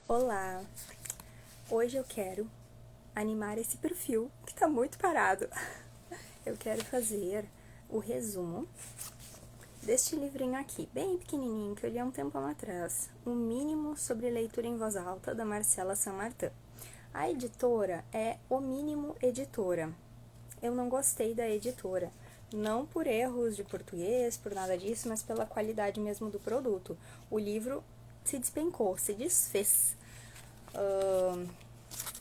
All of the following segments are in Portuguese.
Olá! Hoje eu quero animar esse perfil que tá muito parado. Eu quero fazer o resumo deste livrinho aqui, bem pequenininho, que eu li há um tempão atrás. O Mínimo sobre Leitura em Voz Alta, da Marcela Saint-Martin. A editora é O Mínimo Editora. Eu não gostei da editora. Não por erros de português, por nada disso, mas pela qualidade mesmo do produto. O livro se despencou, se desfez.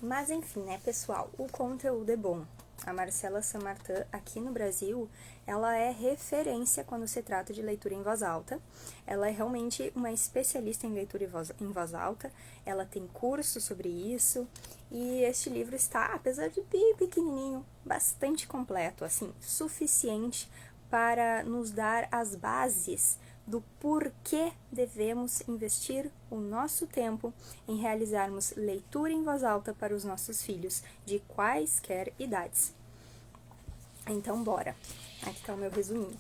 Mas enfim, né, pessoal, o conteúdo é bom. A Marcela Saint-Martin, aqui no Brasil, ela é referência quando se trata de leitura em voz alta. Ela é realmente uma especialista em leitura em voz alta. Ela tem curso sobre isso. E este livro está, apesar de bem pequenininho, bastante completo, assim, suficiente para nos dar as bases do porquê devemos investir o nosso tempo em realizarmos leitura em voz alta para os nossos filhos, de quaisquer idades. Então, bora! Aqui está o meu resuminho.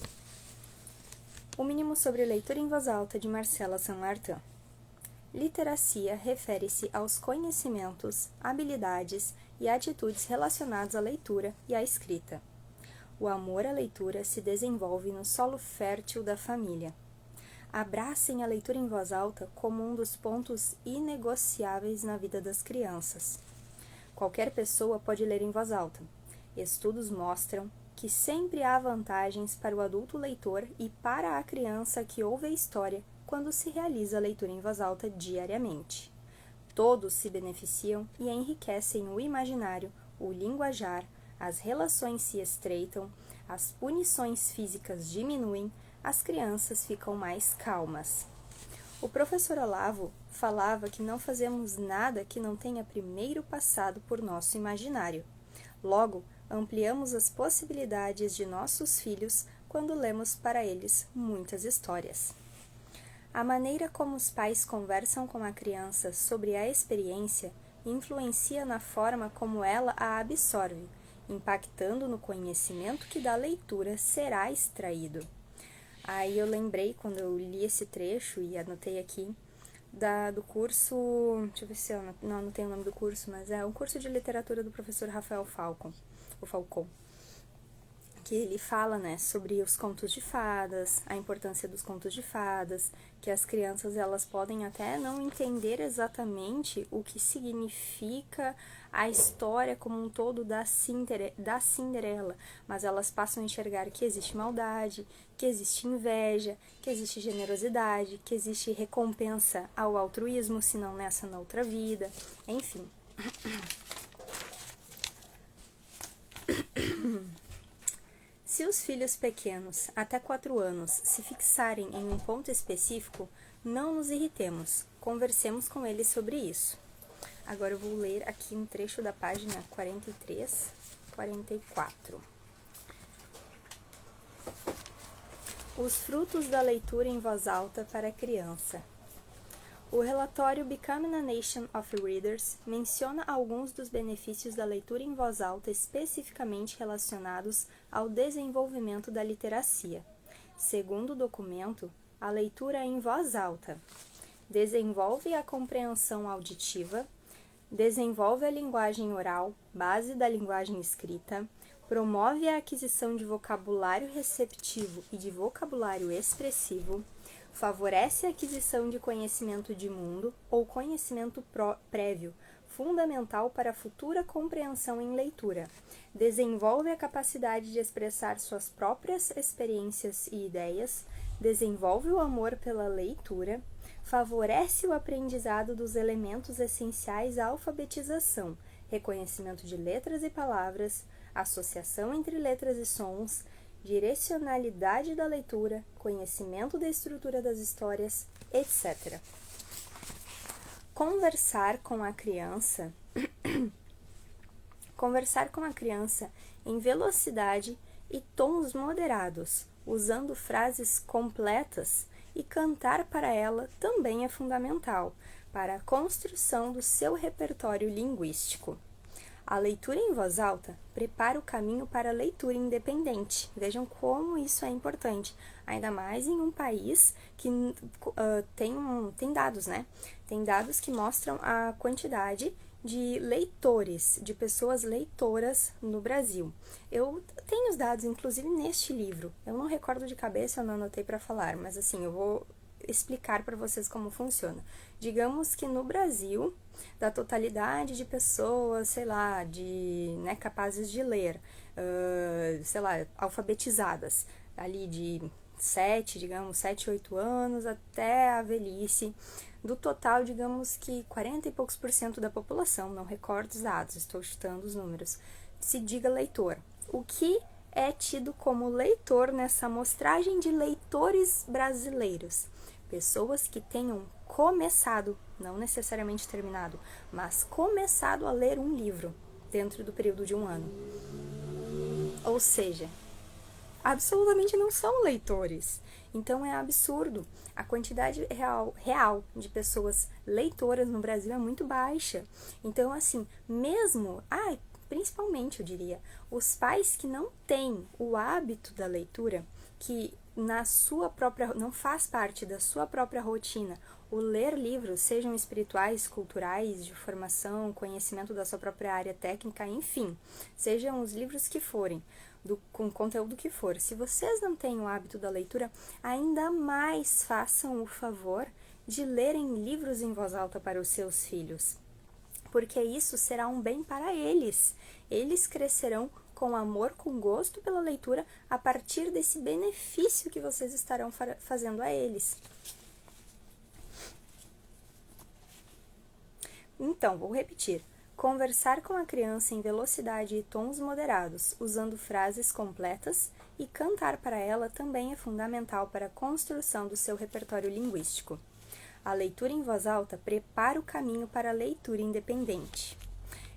O Mínimo sobre Leitura em Voz Alta, de Marcela Saint-Martin. Literacia refere-se aos conhecimentos, habilidades e atitudes relacionados à leitura e à escrita. O amor à leitura se desenvolve no solo fértil da família. Abracem a leitura em voz alta como um dos pontos inegociáveis na vida das crianças. Qualquer pessoa pode ler em voz alta. Estudos mostram que sempre há vantagens para o adulto leitor e para a criança que ouve a história quando se realiza a leitura em voz alta diariamente. Todos se beneficiam e enriquecem o imaginário, o linguajar, as relações se estreitam, as punições físicas diminuem, as crianças ficam mais calmas. O professor Olavo falava que não fazemos nada que não tenha primeiro passado por nosso imaginário. Logo, ampliamos as possibilidades de nossos filhos quando lemos para eles muitas histórias. A maneira como os pais conversam com a criança sobre a experiência influencia na forma como ela a absorve, impactando no conhecimento que da leitura será extraído. Aí eu lembrei, quando eu li esse trecho e anotei aqui, do curso, deixa eu ver se eu não anotei o nome do curso, mas é um curso de literatura do professor Rafael Falcon, que ele fala, né, sobre os contos de fadas, a importância dos contos de fadas, que as crianças elas podem até não entender exatamente o que significa a história como um todo da Cinderela, mas elas passam a enxergar que existe maldade, que existe inveja, que existe generosidade, que existe recompensa ao altruísmo, se não nessa, na outra vida, enfim. Se os filhos pequenos, até 4 anos, se fixarem em um ponto específico, não nos irritemos, conversemos com eles sobre isso. Agora eu vou ler aqui um trecho da página 43, 44. Os frutos da leitura em voz alta para a criança. O relatório Becoming a Nation of Readers menciona alguns dos benefícios da leitura em voz alta especificamente relacionados ao desenvolvimento da literacia. Segundo o documento, a leitura em voz alta desenvolve a compreensão auditiva, desenvolve a linguagem oral, base da linguagem escrita, promove a aquisição de vocabulário receptivo e de vocabulário expressivo, favorece a aquisição de conhecimento de mundo ou conhecimento prévio, fundamental para a futura compreensão em leitura, desenvolve a capacidade de expressar suas próprias experiências e ideias, desenvolve o amor pela leitura, favorece o aprendizado dos elementos essenciais à alfabetização, reconhecimento de letras e palavras, associação entre letras e sons, direcionalidade da leitura, conhecimento da estrutura das histórias, etc. Conversar com a criança em velocidade e tons moderados, usando frases completas, e cantar para ela também é fundamental para a construção do seu repertório linguístico. A leitura em voz alta prepara o caminho para a leitura independente. Vejam como isso é importante, ainda mais em um país que tem dados, né? Tem dados que mostram a quantidade de leitores, de pessoas leitoras no Brasil. Eu tenho os dados, inclusive, neste livro. Eu não recordo de cabeça, eu não anotei para falar, mas assim, eu vou explicar para vocês como funciona. Digamos que no Brasil, da totalidade de pessoas, sei lá, capazes de ler, alfabetizadas, ali de 7, 8 anos até a velhice, do total, digamos que 40 e poucos por cento da população, não recordo os dados, estou chutando os números, se diga leitor. O que é tido como leitor nessa amostragem de leitores brasileiros? Pessoas que tenham começado, não necessariamente terminado, mas começado a ler um livro dentro do período de um ano. Ou seja, absolutamente não são leitores. Então é absurdo. A quantidade real de pessoas leitoras no Brasil é muito baixa. Então, assim, principalmente eu diria, os pais que não têm o hábito da leitura, que não faz parte da sua própria rotina o ler livros, sejam espirituais, culturais, de formação, conhecimento da sua própria área técnica, enfim, sejam os livros que forem, com conteúdo que for. Se vocês não têm o hábito da leitura, ainda mais façam o favor de lerem livros em voz alta para os seus filhos, porque isso será um bem para eles. Eles crescerão com amor, com gosto pela leitura, a partir desse benefício que vocês estarão fazendo a eles. Então, vou repetir. Conversar com a criança em velocidade e tons moderados, usando frases completas, e cantar para ela também é fundamental para a construção do seu repertório linguístico. A leitura em voz alta prepara o caminho para a leitura independente.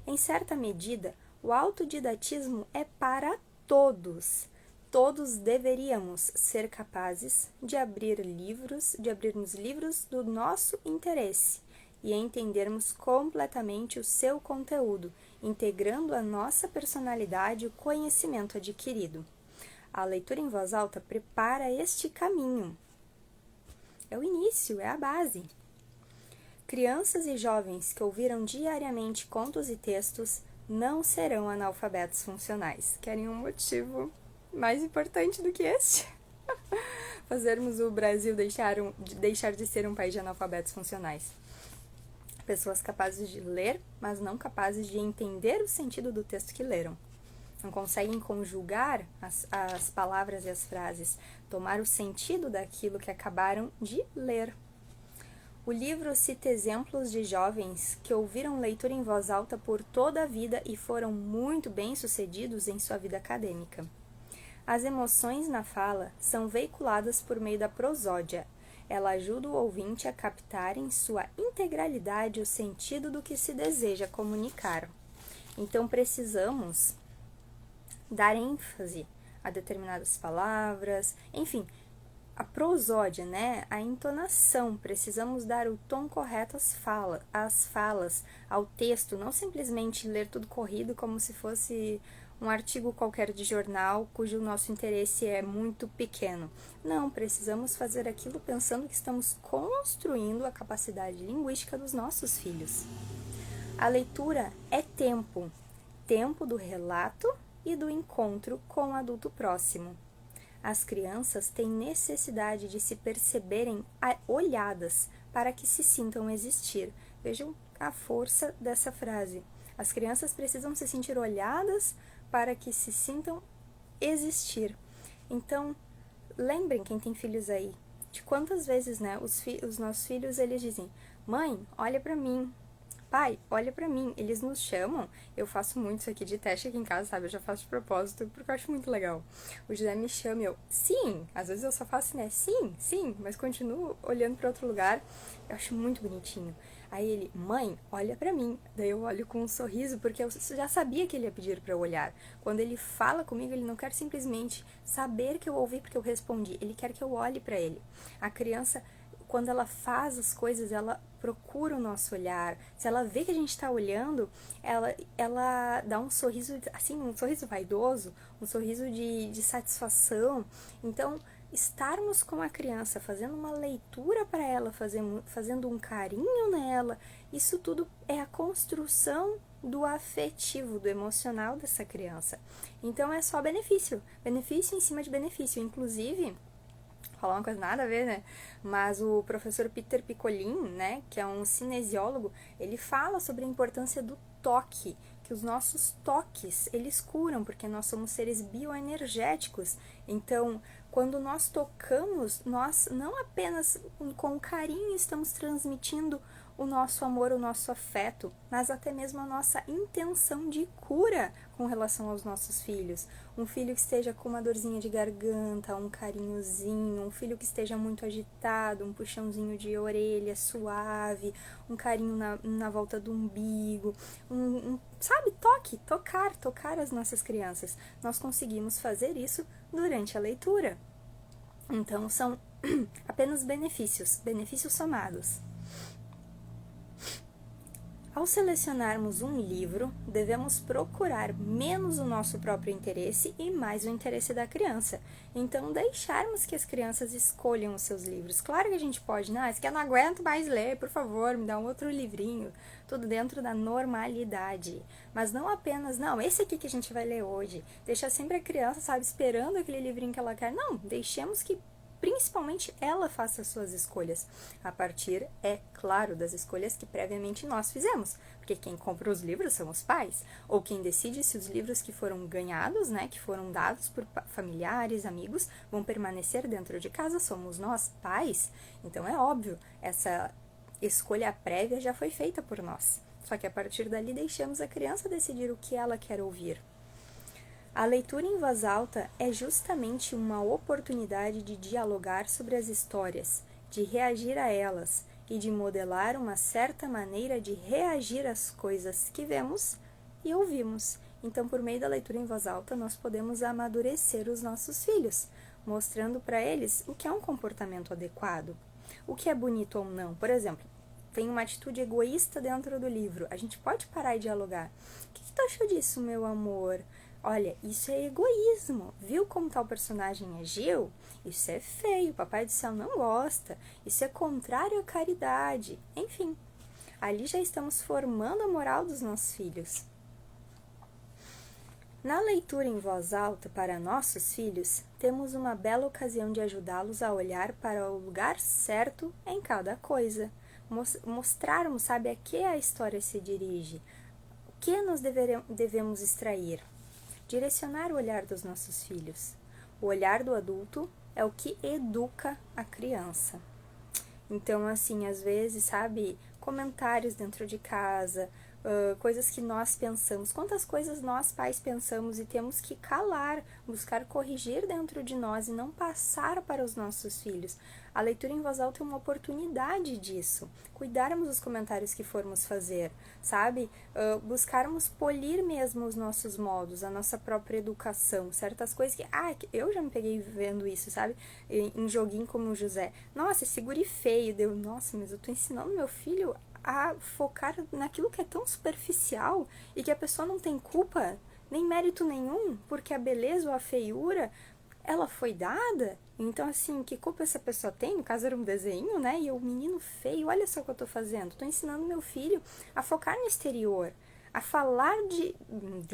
Em certa medida, o autodidatismo é para todos. Todos deveríamos ser capazes de abrirmos livros do nosso interesse e entendermos completamente o seu conteúdo, integrando a nossa personalidade e o conhecimento adquirido. A leitura em voz alta prepara este caminho. É o início, é a base. Crianças e jovens que ouviram diariamente contos e textos não serão analfabetos funcionais. Querem um motivo mais importante do que este? Fazermos o Brasil deixar de ser um país de analfabetos funcionais. Pessoas capazes de ler, mas não capazes de entender o sentido do texto que leram. Não conseguem conjugar as palavras e as frases, tomar o sentido daquilo que acabaram de ler. O livro cita exemplos de jovens que ouviram leitura em voz alta por toda a vida e foram muito bem-sucedidos em sua vida acadêmica. As emoções na fala são veiculadas por meio da prosódia. Ela ajuda o ouvinte a captar em sua integralidade o sentido do que se deseja comunicar. Então, precisamos dar ênfase a determinadas palavras, enfim, a prosódia, né? A entonação, precisamos dar o tom correto às falas, ao texto, não simplesmente ler tudo corrido como se fosse um artigo qualquer de jornal cujo nosso interesse é muito pequeno. Não, precisamos fazer aquilo pensando que estamos construindo a capacidade linguística dos nossos filhos. A leitura é tempo do relato e do encontro com o adulto próximo. As crianças têm necessidade de se perceberem olhadas para que se sintam existir. Vejam a força dessa frase. As crianças precisam se sentir olhadas para que se sintam existir. Então, lembrem, quem tem filhos aí, de quantas vezes, né, os nossos filhos, eles dizem: mãe, olha para mim. Pai, olha pra mim, eles nos chamam, eu faço muito isso aqui de teste aqui em casa, sabe, eu já faço de propósito, porque eu acho muito legal. O José me chama e eu, sim, às vezes eu só faço, né, sim, mas continuo olhando pra outro lugar, eu acho muito bonitinho. Aí ele, mãe, olha pra mim, daí eu olho com um sorriso, porque eu já sabia que ele ia pedir pra eu olhar. Quando ele fala comigo, ele não quer simplesmente saber que eu ouvi porque eu respondi, ele quer que eu olhe pra ele. A criança quando ela faz as coisas, ela procura o nosso olhar. Se ela vê que a gente está olhando, ela dá um sorriso, assim, um sorriso vaidoso, um sorriso de satisfação. Então, estarmos com a criança, fazendo uma leitura para ela, fazendo um carinho nela, isso tudo é a construção do afetivo, do emocional dessa criança. Então é só benefício, benefício em cima de benefício. Inclusive, falar uma coisa nada a ver, né? Mas o professor Peter Piccolin, né, que é um cinesiólogo, ele fala sobre a importância do toque, que os nossos toques, eles curam, porque nós somos seres bioenergéticos. Então, quando nós tocamos, nós não apenas com carinho estamos transmitindo o nosso amor, o nosso afeto, mas até mesmo a nossa intenção de cura com relação aos nossos filhos. Um filho que esteja com uma dorzinha de garganta, um carinhozinho, um filho que esteja muito agitado, um puxãozinho de orelha suave, um carinho na volta do umbigo, sabe, tocar as nossas crianças. Nós conseguimos fazer isso durante a leitura. Então, são apenas benefícios somados. Ao selecionarmos um livro, devemos procurar menos o nosso próprio interesse e mais o interesse da criança. Então, deixarmos que as crianças escolham os seus livros. Claro que a gente pode, não, esse aqui eu não aguento mais ler, por favor, me dá um outro livrinho. Tudo dentro da normalidade. Mas não apenas, não, esse aqui que a gente vai ler hoje. Deixa sempre a criança, sabe, esperando aquele livrinho que ela quer. Não, deixemos que principalmente ela faça as suas escolhas, a partir, é claro, das escolhas que previamente nós fizemos, porque quem compra os livros são os pais, ou quem decide se os livros que foram ganhados, né, que foram dados por familiares, amigos, vão permanecer dentro de casa, somos nós, pais. Então é óbvio, essa escolha prévia já foi feita por nós, só que a partir dali deixamos a criança decidir o que ela quer ouvir. A leitura em voz alta é justamente uma oportunidade de dialogar sobre as histórias, de reagir a elas e de modelar uma certa maneira de reagir às coisas que vemos e ouvimos. Então, por meio da leitura em voz alta, nós podemos amadurecer os nossos filhos, mostrando para eles o que é um comportamento adequado, o que é bonito ou não. Por exemplo, tem uma atitude egoísta dentro do livro, a gente pode parar e dialogar. O que tu achou disso, meu amor? Olha, isso é egoísmo. Viu como tal personagem agiu? Isso é feio, Papai do Céu não gosta. Isso é contrário à caridade. Enfim, ali já estamos formando a moral dos nossos filhos. Na leitura em voz alta para nossos filhos, temos uma bela ocasião de ajudá-los a olhar para o lugar certo em cada coisa. Mostrarmos, sabe, a que a história se dirige. O que nós devemos extrair? Direcionar o olhar dos nossos filhos. O olhar do adulto é o que educa a criança. Então, assim, às vezes, sabe, comentários dentro de casa, coisas que nós pensamos, quantas coisas nós pais pensamos e temos que calar, buscar corrigir dentro de nós e não passar para os nossos filhos. A leitura em voz alta é uma oportunidade disso, cuidarmos dos comentários que formos fazer, sabe? Buscarmos polir mesmo os nossos modos, a nossa própria educação, certas coisas que, eu já me peguei vendo isso, sabe? Em joguinho como o José, nossa, esse guri feio, nossa, mas eu tô ensinando meu filho a focar naquilo que é tão superficial e que a pessoa não tem culpa, nem mérito nenhum, porque a beleza ou a feiura, ela foi dada. Então, assim, que culpa essa pessoa tem? No caso era um desenho, né? E o menino feio, olha só o que eu tô fazendo. Tô ensinando meu filho a focar no exterior, a falar de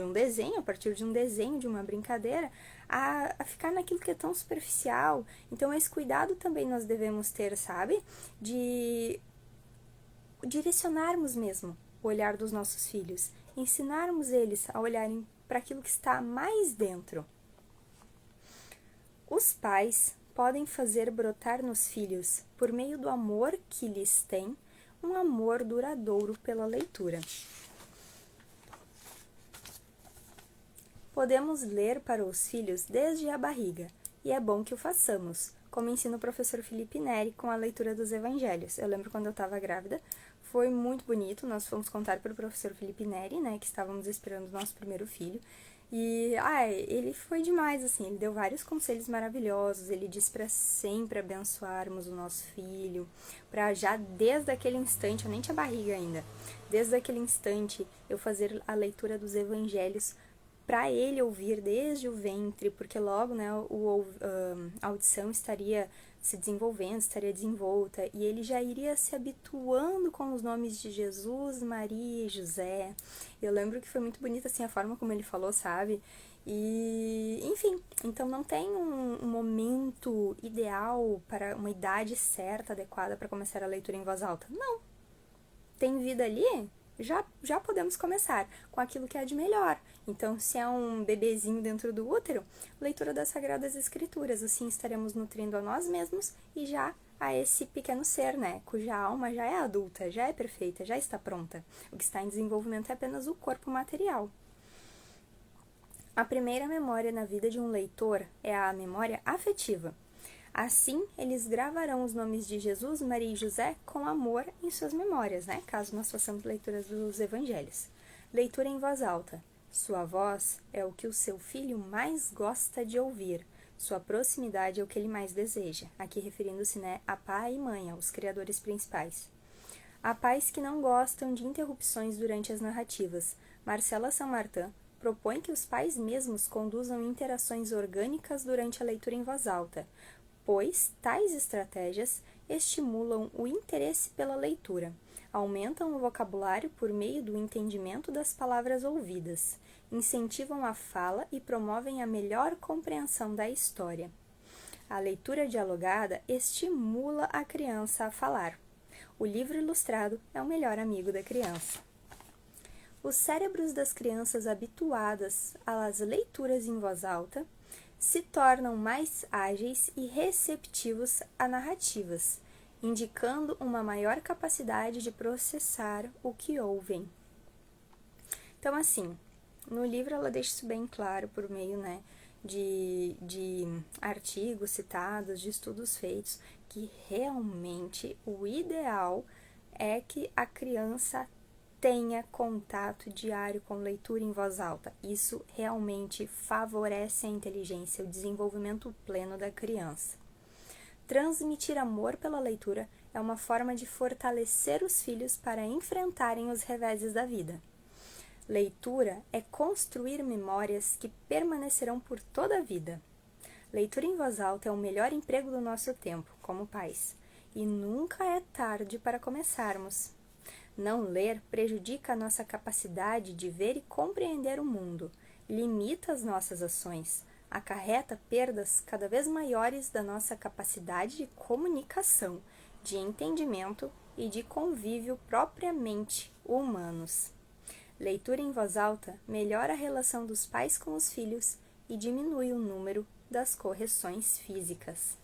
um desenho, a partir de um desenho, de uma brincadeira, a ficar naquilo que é tão superficial. Então, esse cuidado também nós devemos ter, sabe? De direcionarmos mesmo o olhar dos nossos filhos, ensinarmos eles a olharem para aquilo que está mais dentro. Os pais podem fazer brotar nos filhos, por meio do amor que lhes têm, um amor duradouro pela leitura. Podemos ler para os filhos desde a barriga, e é bom que o façamos, como ensina o professor Felipe Neri com a leitura dos evangelhos. Eu lembro quando eu estava grávida, foi muito bonito, nós fomos contar para o professor Felipe Neri, né, que estávamos esperando o nosso primeiro filho, E, ele foi demais, assim, ele deu vários conselhos maravilhosos, ele disse para sempre abençoarmos o nosso filho, para já desde aquele instante, eu nem tinha barriga ainda, desde aquele instante eu fazer a leitura dos evangelhos para ele ouvir desde o ventre, porque logo, né, a audição estaria se desenvolvendo, estaria desenvolta, e ele já iria se habituando com os nomes de Jesus, Maria e José. Eu lembro que foi muito bonita, assim, a forma como ele falou, sabe? E, enfim, então não tem um momento ideal para uma idade certa, adequada para começar a leitura em voz alta. Não. Tem vida ali? Já podemos começar com aquilo que é de melhor. Então, se é um bebezinho dentro do útero, leitura das Sagradas Escrituras. Assim estaremos nutrindo a nós mesmos e já a esse pequeno ser, né? Cuja alma já é adulta, já é perfeita, já está pronta. O que está em desenvolvimento é apenas o corpo material. A primeira memória na vida de um leitor é a memória afetiva. Assim, eles gravarão os nomes de Jesus, Maria e José com amor em suas memórias, né? Caso nós façamos leituras dos evangelhos. Leitura em voz alta. Sua voz é o que o seu filho mais gosta de ouvir. Sua proximidade é o que ele mais deseja. Aqui referindo-se, né, a pai e mãe, aos criadores principais. Há pais que não gostam de interrupções durante as narrativas. Marcela Saint-Martin propõe que os pais mesmos conduzam interações orgânicas durante a leitura em voz alta, pois tais estratégias estimulam o interesse pela leitura, aumentam o vocabulário por meio do entendimento das palavras ouvidas, incentivam a fala e promovem a melhor compreensão da história. A leitura dialogada estimula a criança a falar. O livro ilustrado é o melhor amigo da criança. Os cérebros das crianças habituadas às leituras em voz alta se tornam mais ágeis e receptivos a narrativas, indicando uma maior capacidade de processar o que ouvem. Então, assim, no livro ela deixa isso bem claro por meio, né, de artigos citados, de estudos feitos, que realmente o ideal é que a criança tenha contato diário com leitura em voz alta. Isso realmente favorece a inteligência, o desenvolvimento pleno da criança. Transmitir amor pela leitura é uma forma de fortalecer os filhos para enfrentarem os reveses da vida. Leitura é construir memórias que permanecerão por toda a vida. Leitura em voz alta é o melhor emprego do nosso tempo, como pais, e nunca é tarde para começarmos. Não ler prejudica a nossa capacidade de ver e compreender o mundo, limita as nossas ações, acarreta perdas cada vez maiores da nossa capacidade de comunicação, de entendimento e de convívio propriamente humanos. Leitura em voz alta melhora a relação dos pais com os filhos e diminui o número das correções físicas.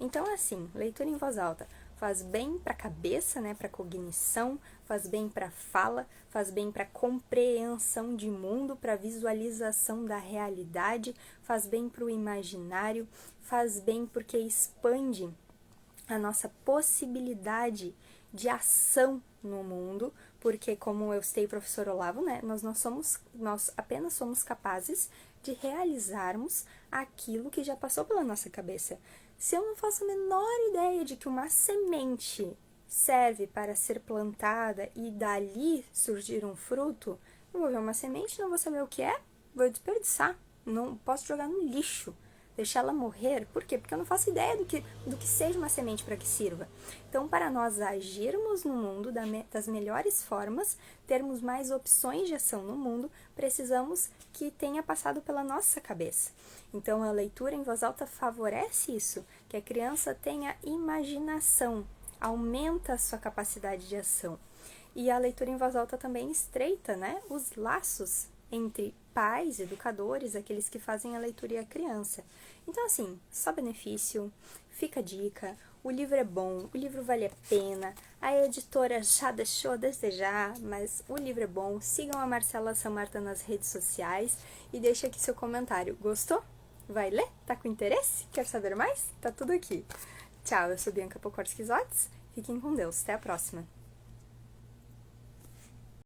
Então, assim, leitura em voz alta faz bem para a cabeça, né, para a cognição, faz bem para a fala, faz bem para a compreensão de mundo, para a visualização da realidade, faz bem para o imaginário, faz bem porque expande a nossa possibilidade de ação no mundo, porque como eu citei o professor Olavo, né, nós apenas somos capazes de realizarmos aquilo que já passou pela nossa cabeça. Se eu não faço a menor ideia de que uma semente serve para ser plantada e dali surgir um fruto, eu vou ver uma semente, não vou saber o que é, vou desperdiçar, não posso jogar no lixo, deixar ela morrer. Por quê? Porque eu não faço ideia do que seja uma semente para que sirva. Então, para nós agirmos no mundo das melhores formas, termos mais opções de ação no mundo, precisamos que tenha passado pela nossa cabeça. Então, a leitura em voz alta favorece isso, que a criança tenha imaginação, aumenta a sua capacidade de ação. E a leitura em voz alta também estreita, né, os laços entre pais, educadores, aqueles que fazem a leitura e a criança. Então, assim, só benefício, fica a dica, o livro é bom, o livro vale a pena, a editora já deixou a desejar, mas o livro é bom. Sigam a Marcela Saint-Martin nas redes sociais e deixe aqui seu comentário. Gostou? Vai ler? Tá com interesse? Quer saber mais? Tá tudo aqui. Tchau, eu sou Bianca Pokorski-Zotz. Fiquem com Deus. Até a próxima.